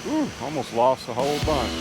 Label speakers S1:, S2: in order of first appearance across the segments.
S1: Ooh, almost lost a whole bunch.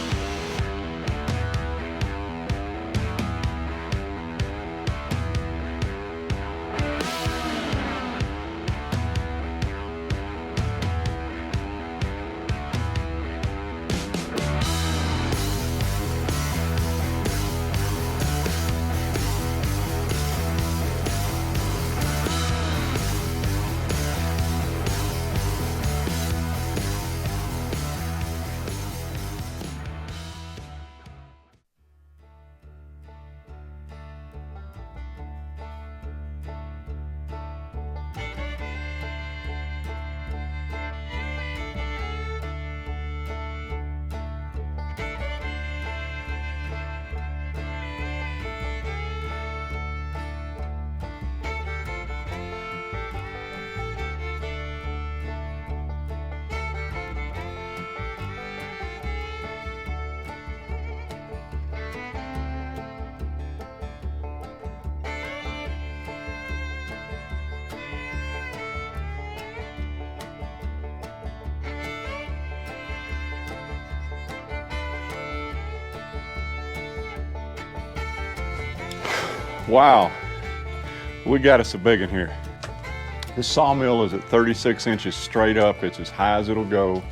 S1: Wow, we got us a big one here. This sawmill is at 36 inches straight up. It's as high as it'll go,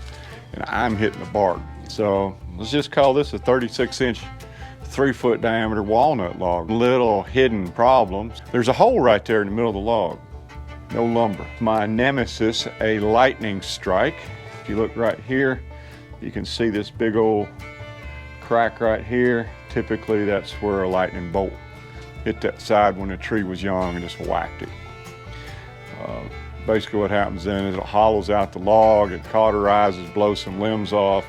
S1: and I'm hitting the bark. So let's just call this a 36-inch, 3-foot diameter walnut log. Little hidden problems. There's a hole right there in the middle of the log. No lumber. My nemesis, a lightning strike. If you look right here, you can see this big old crack right here. Typically that's where a lightning bolt hit that side when the tree was young and just whacked it. Basically what happens then is it hollows out the log, it cauterizes, blows some limbs off.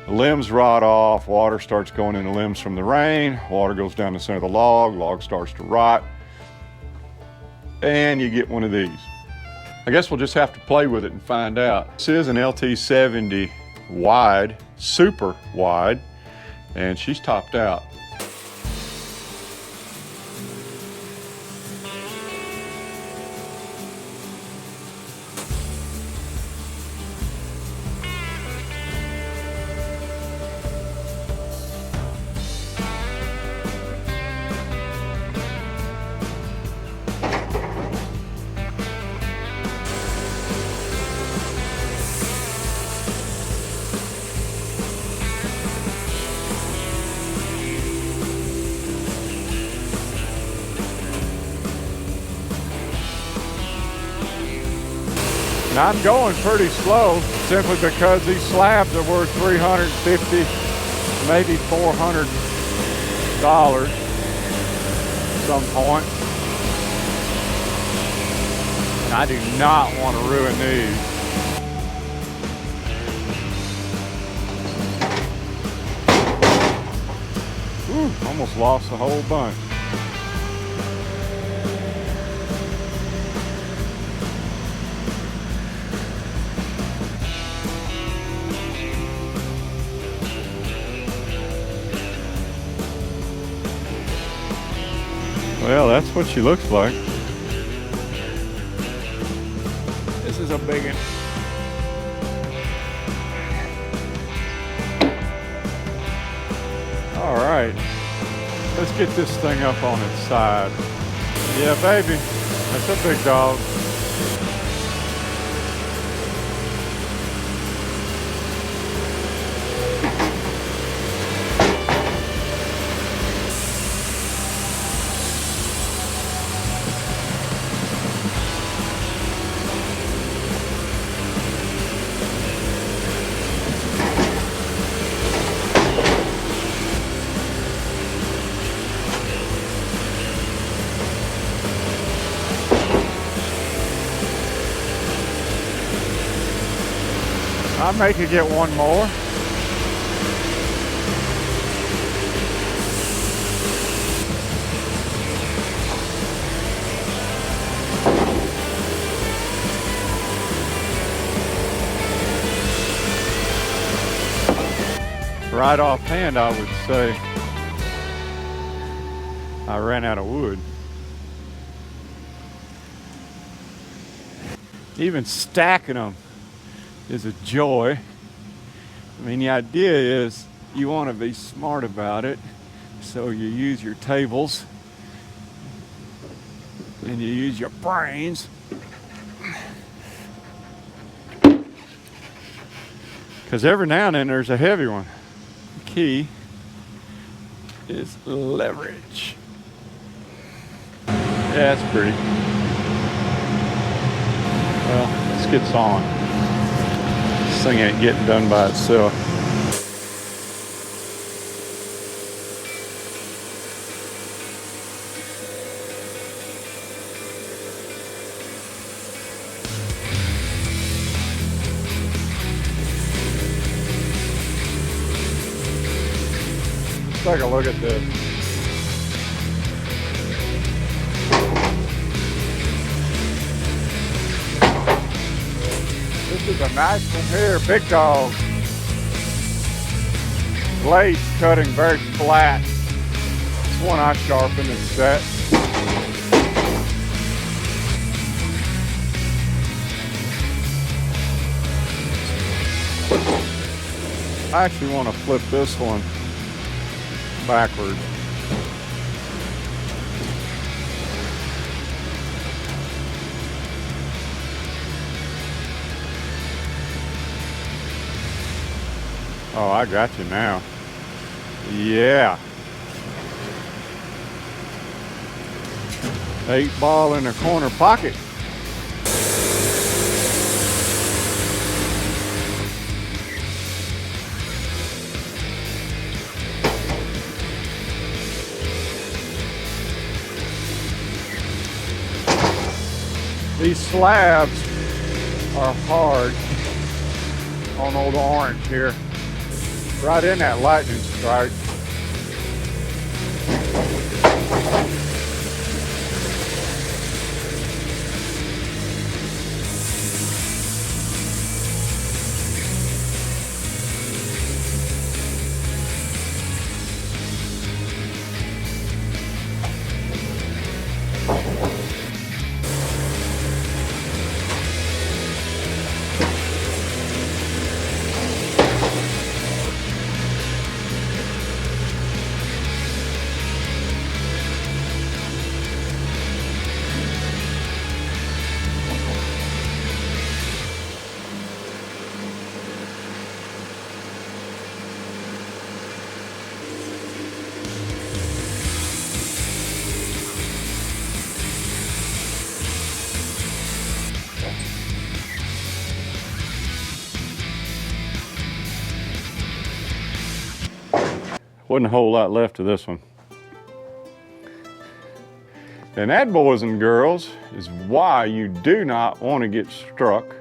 S1: The limbs rot off, water starts going in the limbs from the rain, water goes down the center of the log starts to rot, and you get one of these. I guess we'll just have to play with it and find out. This is an LT70 wide, super wide, and she's topped out. And I'm going pretty slow simply because these slabs are worth $350, maybe $400 at some point. And I do not want to ruin these. Whew, almost lost a whole bunch. Well, that's what she looks like. This is a big one. All right, let's get this thing up on its side. Yeah, baby, that's a big dog. I may could get one more. Right offhand, I would say I ran out of wood. Even stacking them is a joy. I mean, the idea is you want to be smart about it, so you use your tables and you use your brains. Because every now and then there's a heavy one. The key is leverage. Yeah, that's pretty. Well, let's get sawing. This thing ain't getting done by itself. Let's take a look at this. This is a nice one here, big dog. Blade cutting very flat. This one I sharpened and set. I actually want to flip this one backwards. Oh, I got you now. Yeah. 8-ball in the corner pocket. These slabs are hard on old orange here. Right in that lightning strike. Wasn't a whole lot left of this one. And that, boys and girls, is why you do not want to get struck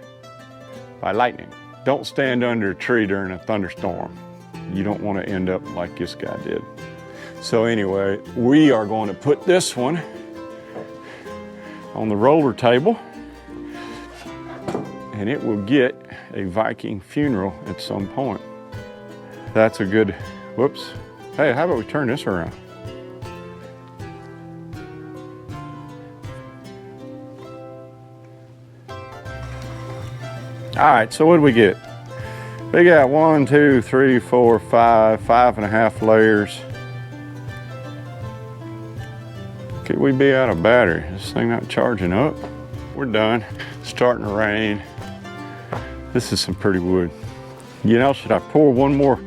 S1: by lightning. Don't stand under a tree during a thunderstorm. You don't want to end up like this guy did. So anyway, we are going to put this one on the roller table, and it will get a Viking funeral at some point. That's a good, whoops. Hey, how about we turn this around? All right, so what do we get? We got 1, 2, 3, 4, 5, 5.5 layers. Could we be out of battery? This thing not charging up. We're done. It's starting to rain. This is some pretty wood. You know, should I pour one more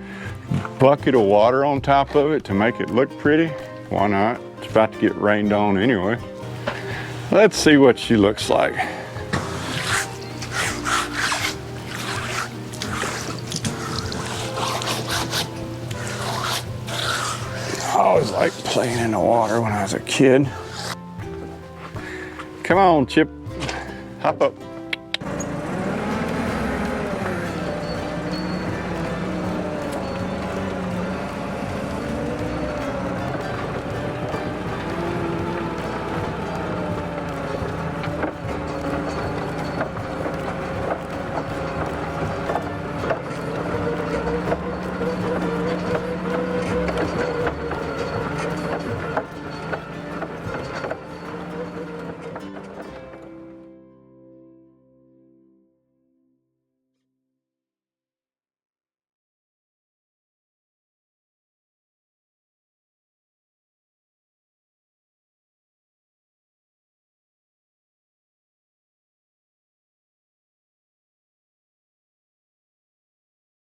S1: bucket of water on top of it to make it look pretty? Why not? It's about to get rained on anyway. Let's see what she looks like. I always liked playing in the water when I was a kid. Come on, Chip, hop up.